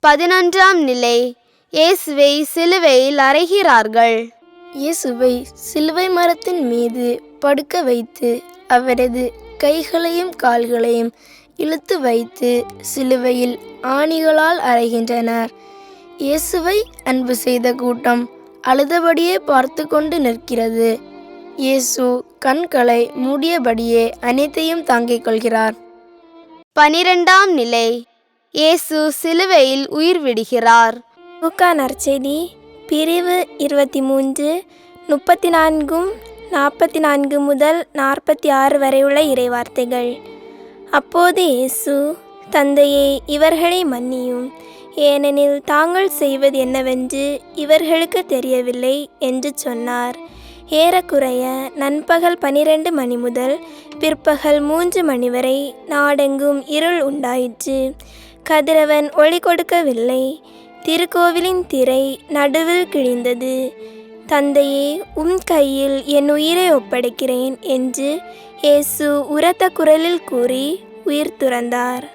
11ஆம் நிலை. இயேசுவை சிலுவையில் அறைகிறார்கள். இயேசுவை சிலுவை மரத்தின் மீது படுக்க வைத்து அவரது கைகளையும் கால்களையும் இழுத்து வைத்து சிலுவையில் ஆணிகளால் அறைகின்றனர். இயேசுவை அன்பு செய்த கூட்டம் அழுதபடியே பார்த்து கொண்டு நிற்கிறது. இயேசு கண்களை மூடியபடியே அனைத்தையும் தாங்கிக் கொள்கிறார். 12ஆம் நிலை. இயேசு சிலுவையில் உயிர் விடுகிறார். லூக்கா நற்செய்தி பிரிவு 23 34 முதல் 46 வரை உள்ள இறைவார்த்தைகள். அப்போது இயேசு, தந்தையே, இவர்களை மன்னியும், ஏனெனில் தாங்கள் செய்வது என்னவென்று இவர்களுக்கு தெரியவில்லை என்று சொன்னார். ஏறக்குறைய நண்பகல் 12 மணி முதல் பிற்பகல் 3 மணி வரை நாடெங்கும் இருள் உண்டாயிற்று. கதிரவன் ஒளி கொடுக்கவில்லை. திருக்கோவிலின் திரை நடுவில் கிழிந்தது. தந்தையே, உம் கையில் என் உயிரை ஒப்படைக்கிறேன் என்று இயேசு உரத்த குரலில் கூறி உயிர் துறந்தார்.